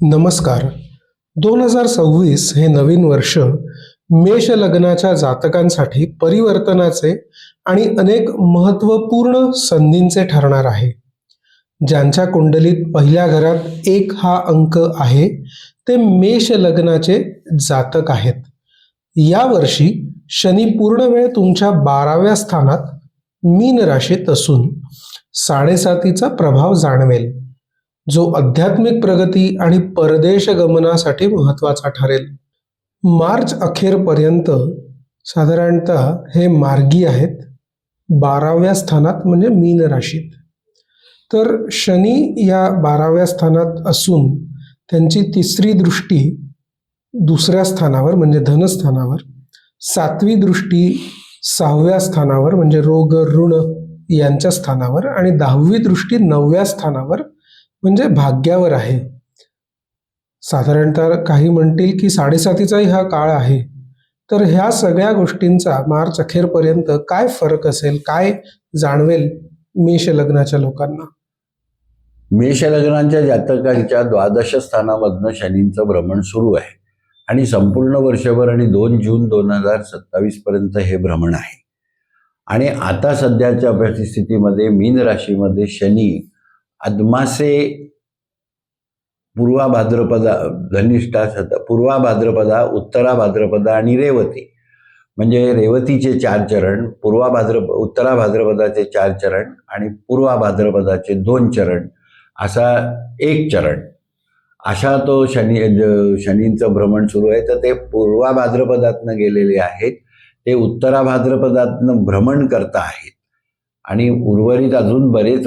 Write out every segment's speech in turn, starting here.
नमस्कार. 2026 हे नवीन वर्ष मेष लग्नाच्या जातकांसाठी परिवर्तनाचे आणि अनेक महत्त्वपूर्ण संधींचे ठरणार आहे. ज्यांच्या कुंडलीत पहिल्या घरात 1 हा अंक आहे ते मेष लग्नाचे जातक आहेत. या वर्षी शनी पूर्ण वेळ तुमच्या 12व्या स्थानात मीन राशीत असून 7.5चा प्रभाव जाणवेल, जो आध्यात्मिक प्रगती आणि परदेश गमनासाठी महत्त्वाचा ठरेल. मार्च अखेरपर्यंत साधारणतः हे मार्गी आहेत 12व्या स्थानात म्हणजे मीन राशीत. तर शनी या 12व्या स्थानात असून त्यांची 3री दृष्टी 2ऱ्या स्थानावर म्हणजे धनस्थानावर, 7वी दृष्टी 6व्या स्थानावर म्हणजे रोग ऋण यांच्या स्थानावर आणि 10वी दृष्टी 9व्या स्थानावर म्हणजे भाग्यावर आहे. साधारणतः काही म्हणतील की 7.5चाही हा काळ आहे. तर ह्या सगळ्या गोष्टींचा मार्च अखेरपर्यंत काय फरक असेल, काय जाणवेल मेष लग्नाच्या लोकांना? मेष लग्नाच्या जातकांच्या 12 स्थानामधनं शनींचं भ्रमण सुरू आहे आणि संपूर्ण वर्षभर आणि 2 जून 2027 पर्यंत हे भ्रमण आहे. आणि आता सध्याच्या परिस्थितीमध्ये मीन राशीमध्ये शनी अदमासे, पूर्वा भाद्रपदा, धनिष्ठा, पूर्वा भाद्रपदा, उत्तरा भाद्रपदा आणि रेवती, म्हणजे रेवतीचे 4 चरण, उत्तरा भाद्रपदाचे 4 चरण आणि पूर्वा भाद्रपदाचे 2 चरण, असा 1 चरण, अशा तो शनींचं भ्रमण सुरू आहे. तर ते पूर्वा भाद्रपदातनं गेलेले आहेत, ते उत्तरा भाद्रपदातनं भ्रमण करता आहेत आणि उर्वरित अजून बरेच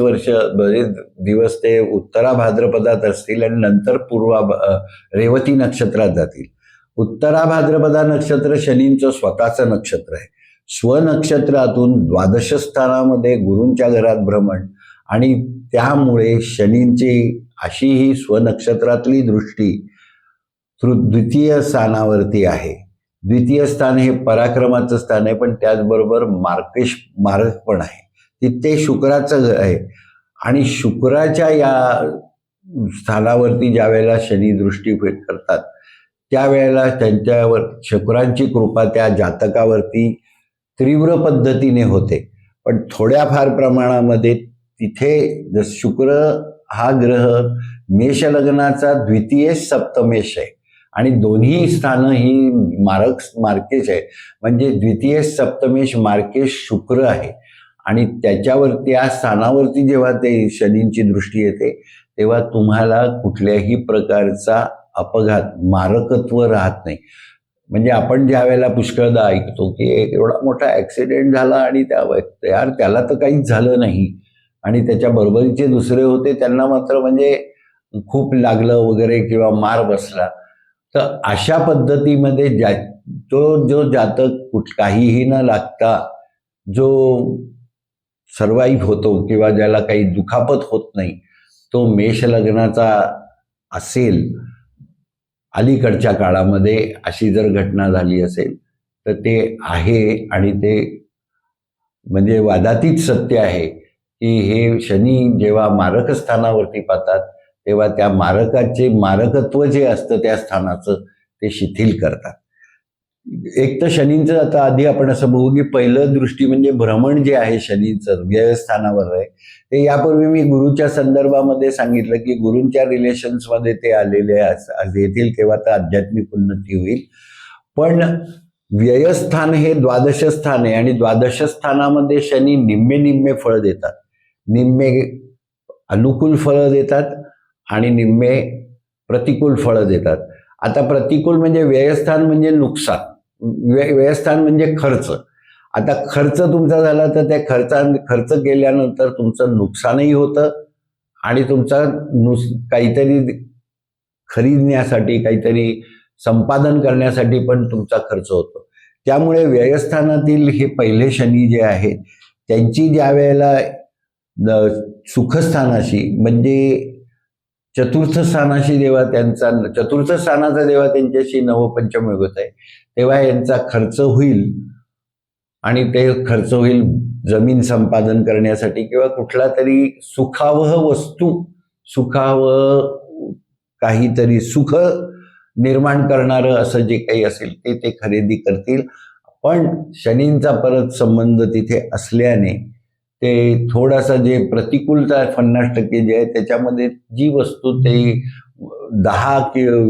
दिवस ते उत्तरा भाद्रपदात असतील आणि नंतर रेवती नक्षत्रात जातील. उत्तरा भाद्रपदा नक्षत्र शनींचं स्वतःचं नक्षत्र आहे. स्वनक्षत्रातून 12 स्थानामध्ये गुरूंच्या घरात भ्रमण आणि त्यामुळे शनींची अशी ही स्वनक्षत्रातली दृष्टी द्वितीय स्थानावरती आहे. द्वितीय स्थान हे पराक्रमाचं स्थान आहे, पण त्याचबरोबर मारक पण आहे. तिथे शुक्राचं घर आहे आणि शुक्राच्या या स्थानावरती ज्या वेळेला शनी दृष्टी करतात त्यावेळेला त्यांच्यावर शुक्रांची कृपा त्या जातकावरती तीव्र पद्धतीने होते. पण थोड्याफार प्रमाणामध्ये तिथे शुक्र हा ग्रह मेष लग्नाचा द्वितीय सप्तमेश आहे आणि दोन्ही स्थानं ही मार्केश आहे, म्हणजे द्वितीय सप्तमेश मार्केश शुक्र आहे आणि त्याच्यावरती या स्थानावरती जेव्हा ते शनींची दृष्टी येते तेव्हा तुम्हाला कुठल्याही प्रकारचा अपघात, मारकत्व राहत नाही. म्हणजे आपण ज्या वेळेला पुष्कळदा ऐकतो की एवढा मोठा ॲक्सिडेंट झाला आणि त्याला तर काहीच झालं नाही आणि त्याच्या बरोबरीचे दुसरे होते त्यांना मात्र म्हणजे खूप लागलं वगैरे किंवा मार बसला. तर अशा पद्धतीमध्ये जो जातक काहीही न लागता जो सर्वाईव्ह होतो किंवा ज्याला काही दुखापत होत नाही तो मेष लग्नाचा असेल, अलीकडच्या काळामध्ये अशी जर घटना झाली असेल तर ते आहे आणि ते म्हणजे वादातीत सत्य आहे की हे शनी जेव्हा मारक स्थानावरती पाहतात तेव्हा त्या मारकत्व जे असतं त्या स्थानाचं ते शिथिल करतात. एक तर शनींचं आता आधी आपण असं बघू की पहिलं दृष्टी म्हणजे भ्रमण जे आहे शनींचं व्ययस्थानावर आहे ते यापूर्वी मी गुरुच्या संदर्भामध्ये सांगितलं की गुरूंच्या रिलेशन्समध्ये ते आलेले येतील तेव्हा तर आध्यात्मिक उन्नती होईल. पण व्ययस्थान हे 12 स्थान आहे आणि 12 स्थानामध्ये शनी निम्मे फळ देतात. निम्मे अनुकूल फळं देतात आणि निम्मे प्रतिकूल फळं देतात. आता प्रतिकूल म्हणजे व्ययस्थान म्हणजे नुकसान, व्ययस्थान म्हणजे खर्च. आता खर्च तुमचा झाला तर त्या खर्च केल्यानंतर तुमचं नुकसानही होतं आणि तुमचा काहीतरी खरीदण्यासाठी, काहीतरी संपादन करण्यासाठी पण तुमचा खर्च होतो. त्यामुळे व्ययस्थानातील हे पहिले शनी जे आहेत त्यांची ज्या वेळेला सुखस्थानाशी म्हणजे चतुर्थ स्थानाचा जेव्हा त्यांच्याशी नवपंचमी होत आहे तेव्हा यांचा खर्च होईल आणि ते खर्च होईल जमीन संपादन करण्यासाठी किंवा कुठला तरी सुखावह काहीतरी सुख निर्माण करणारं असं जे काही असेल ते खरेदी करतील. पण शनींचा परत संबंध तिथे असल्याने ते थोडासा जे प्रतिकूलता 50% जे आहे त्याच्यामध्ये जी वस्तू ते 10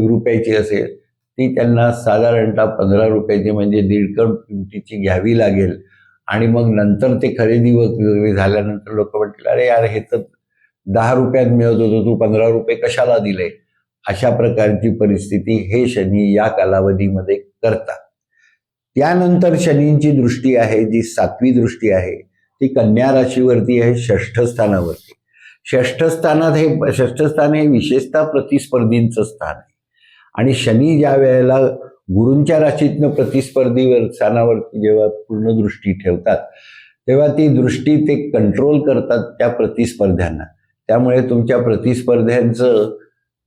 रुपयाची असेल ती त्यांना साधारणतः 15 रुपयाची म्हणजे दीडकण किमतीची घ्यावी लागेल. आणि मग नंतर ते खरेदी वगैरे झाल्यानंतर लोक म्हणतील, अरे यार हे तर 10 रुपयात मिळत होतं, तू 15 रुपये कशाला दिले? अशा प्रकारची परिस्थिती हे शनी या कालावधीमध्ये करतात. त्यानंतर शनींची दृष्टी आहे जी 7वी दृष्टी आहे ती कन्या राशीवरती आहे, 6ठ स्थानावरती. 6ठ स्थान हे विशेषतः प्रतिस्पर्धींचं स्थान आहे. आणि शनी ज्या वेळेला गुरूंच्या राशीतनं प्रतिस्पर्धी स्थानावरती जेव्हा पूर्ण दृष्टी ठेवतात तेव्हा ती दृष्टी ते कंट्रोल करतात त्या प्रतिस्पर्ध्यांना. त्यामुळे तुमच्या प्रतिस्पर्ध्यांचं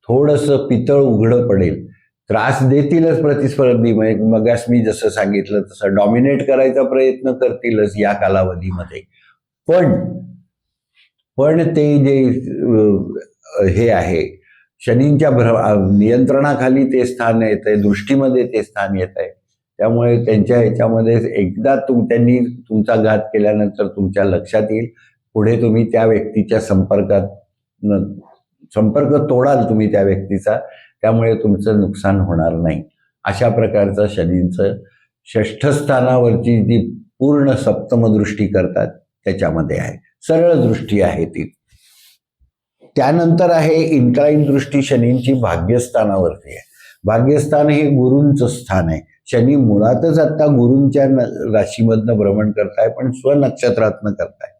थोडंसं पितळ उघडं पडेल. त्रास देतीलच प्रतिस्पर्धी, मगास मी जसं सांगितलं तसं डॉमिनेट करायचा प्रयत्न करतीलच या कालावधीमध्ये. पण ते जे हे आहे शनींच्या नियंत्रणाखाली ते स्थान येत आहे, दृष्टीमध्ये ते स्थान येत आहे. त्यामुळे त्यांच्या ह्याच्यामध्ये एकदा त्यांनी तुमचा घात केल्यानंतर तुमच्या लक्षात येईल, पुढे तुम्ही त्या व्यक्तीच्या संपर्क तोडाल तुम्ही त्या व्यक्तीचा, त्यामुळे तुमचं नुकसान होणार नाही. अशा प्रकारचं शनींचं 6ठ स्थानावरची जी पूर्ण सप्तमदृष्टी करतात त्याच्यामध्ये आहे. सरळ दृष्टी आहे ती. त्यानंतर आहे इन्क्लाइन दृष्टी शनींची भाग्यस्थानावरती आहे. भाग्यस्थान हे गुरूंचं स्थान आहे. शनी मुळातच आता गुरूंच्या राशीमधनं भ्रमण करताय, पण स्वनक्षत्रातनं करताय.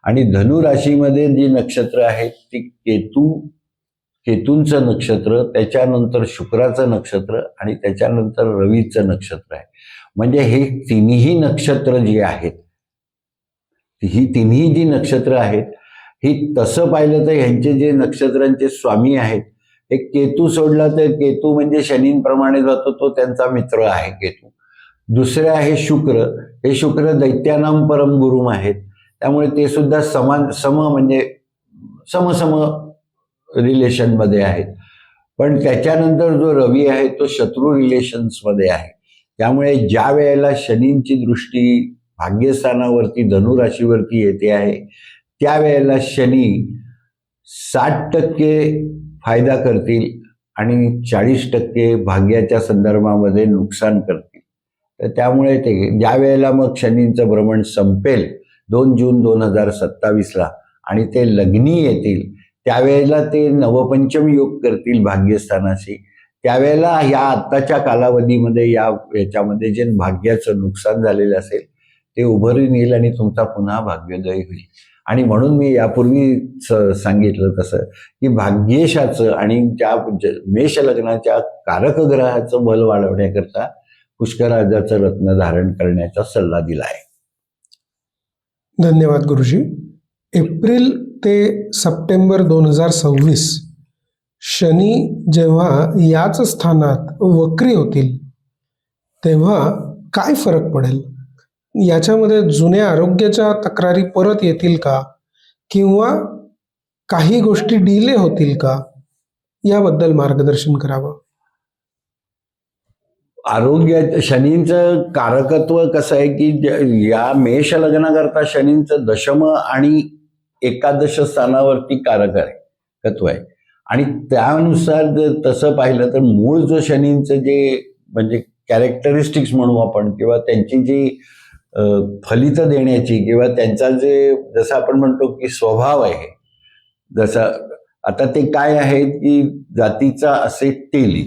आणि धनु राशीमध्ये जी नक्षत्र आहेत ती केतूंचं नक्षत्र, त्याच्यानंतर शुक्राचं नक्षत्र आणि त्याच्यानंतर रवीचं नक्षत्र आहे. म्हणजे हे तिन्ही नक्षत्र जी आहेत, ही तिन्ही जी नक्षत्र आहेत ही तसं पाहिलं तर ह्यांचे जे नक्षत्रांचे स्वामी आहेत, एक केतू सोडला तर केतू म्हणजे शनींप्रमाणे जातो, तो त्यांचा मित्र आहे केतू. दुसरे आहे शुक्र. हे शुक्र दैत्यानाम परम गुरुम आहेत. त्यामुळे ते सुद्धा म्हणजे समसम रिलेशनमध्ये आहेत. पण त्याच्यानंतर जो रवी आहे तो शत्रू रिलेशन्समध्ये आहे. त्यामुळे ज्या वेळेला शनींची दृष्टी भाग्यस्थानावरती धनुराशीवरती येते आहे त्यावेळेला शनी 60% फायदा करतील आणि 40% भाग्याच्या संदर्भामध्ये नुकसान करतील. तर त्यामुळे ते ज्या वेळेला मग शनींचं भ्रमण संपेल 2 जून 2027ला आणि ते लग्नी येतील, त्यावेळेला ते नवपंचम योग करतील भाग्यस्थानाशी. त्यावेळेला या आत्ताच्या कालावधीमध्ये याच्यामध्ये जे भाग्याचं नुकसान झालेलं असेल ते उभरून येईल आणि तुमचा पुन्हा भाग्योदय होईल. आणि म्हणून मी यापूर्वी सांगितलं तसं की भाग्येशाचं आणि त्या मेष लग्नाच्या कारक ग्रहाचं बल वाढवण्याकरता पुष्कराजाचं रत्न धारण करण्याचा सल्ला दिला आहे. धन्यवाद गुरुजी. एप्रिल ते सप्टेंबर 2026 शनी जेव्हा याच स्थानात वक्री होतील तेव्हा काय फरक पडेल? याच्यामध्ये जुन्या आरोग्याच्या तक्रारी परत येतील का, किंवा काही गोष्टी डिले होतील का, याबद्दल मार्गदर्शन करावं. शनींचं कारकत्व कसं आहे की या मेष लग्नाकरता शनींचं दशम आणि एकादश स्थानावरती कारकत्व आहे. आणि त्यानुसार जर तसं पाहिलं तर मूळ जो शनींचं जे म्हणजे कॅरेक्टरिस्टिक्स म्हणू आपण, किंवा त्यांची जी फलित देण्याची किंवा त्यांचा जे जसं आपण म्हणतो की स्वभाव आहे, जसं आता ते काय आहे की जातीचा असे तेली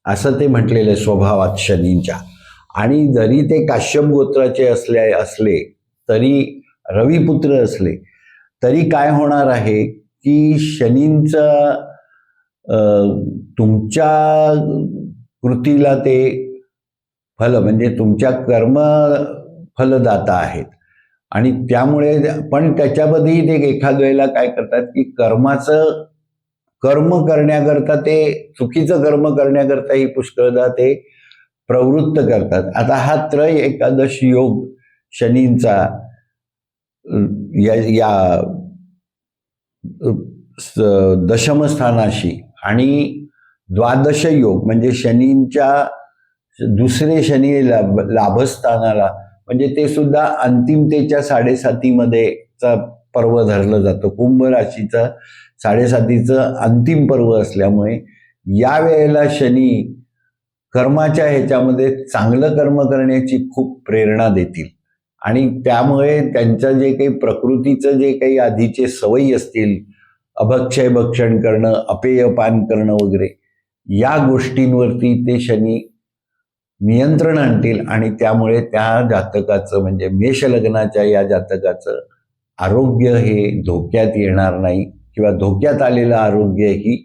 असं ते म्हटलेलं आहे स्वभावात शनींच्या. आणि जरी ते काश्यप गोत्राचे असले तरी रविपुत्र असले तरी काय होणार आहे की शनींचा तुमच्या कृतीला ते फल म्हणजे तुमच्या कर्म फलदाता आहेत. आणि त्यामुळे पण त्याच्यामध्येही ते एखाद वेळेला काय करतात की कर्म करण्याकरता ते चुकीचं कर्म करण्याकरताही पुष्कळदा ते प्रवृत्त करतात. आता हा त्रय एकादश योग शनींचा या दशमस्थानाशी आणि द्वादश योग म्हणजे शनींच्या दुसरे शनी लाभस्थानाला म्हणजे ते सुद्धा अंतिमतेच्या 7.5 पर्व धरलं जातं. कुंभ राशीचं 7.5 अंतिम पर्व असल्यामुळे या वेळेला शनी कर्माच्या ह्याच्यामध्ये चांगलं कर्म करण्याची खूप प्रेरणा देतील आणि त्यामुळे त्यांचं जे काही प्रकृतीचं जे काही आधीचे सवयी असतील, अभक्षय भक्षण करणं, अपेयपान करणं वगैरे, या गोष्टींवरती ते शनी नियंत्रण आणतील आणि त्यामुळे त्या जातकाचं म्हणजे मेष लग्नाच्या या जातकाचं आरोग्य हे धोक्यात येणार नाही किंवा धोक्यात आलेलं आरोग्य ही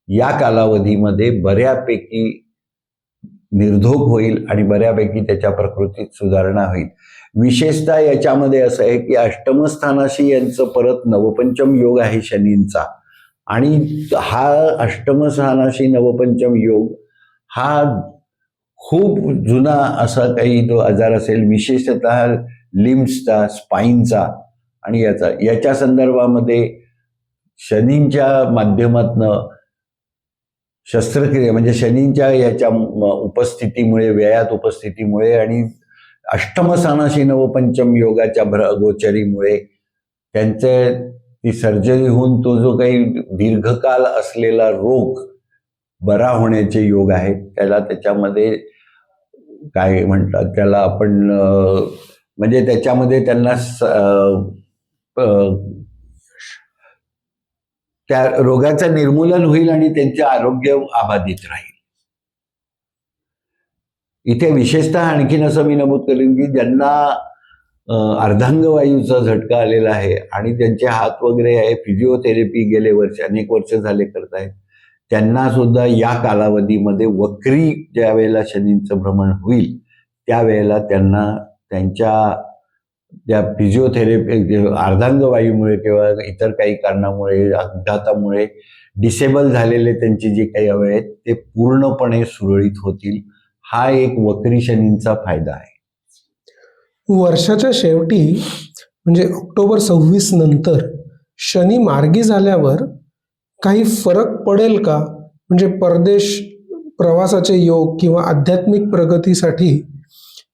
या कालावधीमध्ये बऱ्यापैकी निर्धोक होईल आणि बऱ्यापैकी त्याच्या प्रकृतीत सुधारणा होईल. विशेषतः याच्यामध्ये असं आहे की अष्टमस्थानाशी यांचं परत नवपंचम योग आहे शनींचा आणि हा अष्टमस्थानाशी नवपंचम योग हा खूप जुना असा काही जो आजार असेल, विशेषतः लिम्सचा, स्पाईनचा आणि याच्या संदर्भामध्ये शनींच्या माध्यमातनं शस्त्रक्रिया म्हणजे शनींच्या याच्या उपस्थितीमुळे, व्ययात उपस्थितीमुळे आणि अष्टमस्थानाशी नवपंचम योगाच्या गोचरीमुळे त्यांचे ती सर्जरी होऊन तो जो काही दीर्घकाल असलेला रोग बरा होण्याचे योग आहेत. त्याच्यामध्ये काय म्हणतात त्याला आपण म्हणजे त्याच्यामध्ये त्यांना त्या रोगाचं निर्मूलन होईल आणि त्यांचे आरोग्य अबाधित राहील. इथे विशेषतः आणखीन असं मी नमूद करेन की ज्यांना अर्धांगवायूचा झटका आलेला आहे आणि त्यांचे हात वगैरे आहे, फिजिओथेरपी गेले अनेक वर्ष झाले करतायत, त्यांना सुद्धा या कालावधीमध्ये वक्री ज्या वेळेला शनींचं भ्रमण होईल त्यावेळेला त्यांना त्यांच्या त्या फिजिओथेरपी अर्धांगवायूमुळे किंवा इतर काही कारणामुळे, अपघातामुळे डिसेबल झालेले त्यांचे जे काही अवयव आहेत ते पूर्णपणे सुरळीत होतील. हा एक वक्री शनींचा फायदा आहे. वर्षाच्या शेवटी म्हणजे ऑक्टोबर 26 नंतर शनी मार्गी झाल्यावर काही फरक पडेल का? म्हणजे परदेश प्रवासाचे योग किंवा आध्यात्मिक प्रगतीसाठी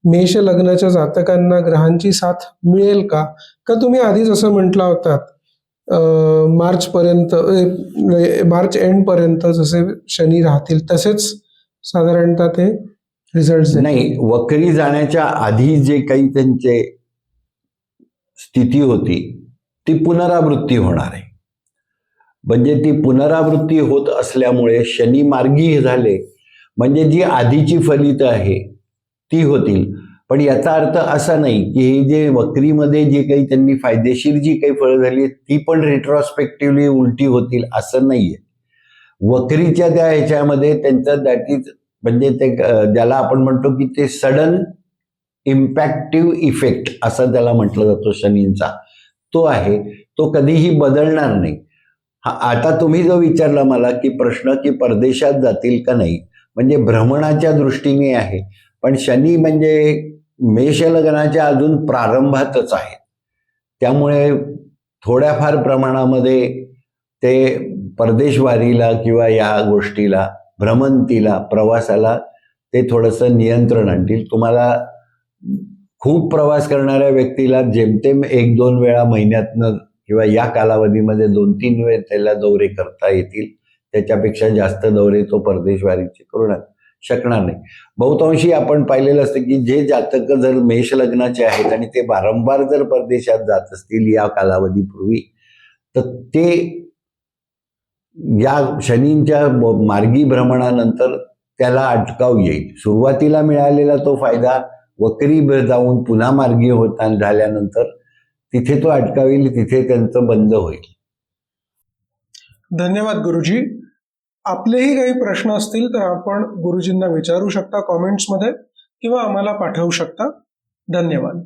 मेष लग्नाच्या जातकांना ग्रहांची साथ मिळेल का? का तुम्ही आधीच असं म्हटलं होतात मार्च एंड पर्यंत जसे शनी राहतील तसेच साधारणतः ते रिझल्ट नाही, वक्री जाण्याच्या आधी जे काही त्यांचे स्थिती होती ती पुनरावृत्ती होणार आहे. म्हणजे ती पुनरावृत्ती होत असल्यामुळे शनी मार्गी झाले म्हणजे जी आधीची फलितं आहे ती होतील. पण याचा अर्थ असा नाही की हे जे वक्रीमध्ये जे काही त्यांनी फायदेशीर जी काही फळं झाली ती पण रेट्रोस्पेक्टिव्हली उलटी होतील असं नाहीये. वक्रीच्या त्या ह्याच्यामध्ये त्यांचं दॅट इज म्हणजे ते ज्याला आपण म्हणतो की ते सडन इम्पॅक्टिव्ह इफेक्ट असं त्याला म्हटलं जातं शनींचा, तो आहे, तो कधीही बदलणार नाही. आता तुम्ही जो विचारला मला की प्रश्न की परदेशात जातील का नाही, म्हणजे भ्रमणाच्या दृष्टीने आहे, पण शनी म्हणजे मेष लग्नाच्या अजून प्रारंभातच आहे. त्यामुळे थोड्याफार प्रमाणामध्ये ते परदेशवारीला किंवा या गोष्टीला, भ्रमंतीला, प्रवासाला ते थोडंसं नियंत्रण आणतील. तुम्हाला खूप प्रवास करणाऱ्या व्यक्तीला जेमतेम 1-2 वेळा महिन्यातनं किंवा या कालावधीमध्ये 2-3 वेळ त्याला दौरे करता येतील. त्याच्यापेक्षा जास्त दौरे तो परदेशवारीचे करू शकणार नाही. बहुतांशी आपण पाहिलेलं असतं की जे जातक जर मेष लग्नाचे आहेत आणि ते वारंवार जर परदेशात जात असतील या कालावधीपूर्वी, तर ते या शनींच्या मार्गी भ्रमणानंतर त्याला अटकाव येईल. सुरुवातीला मिळालेला तो फायदा वक्री जाऊन पुन्हा मार्गी झाल्यानंतर तिथे तो अटकावेल, तिथे त्यांचं बंद होईल. धन्यवाद गुरुजी. आपलेही काही प्रश्न असतील तर आपण गुरुजींना विचारू शकता कॉमेंट्समध्ये किंवा आम्हाला पाठवू शकता. धन्यवाद.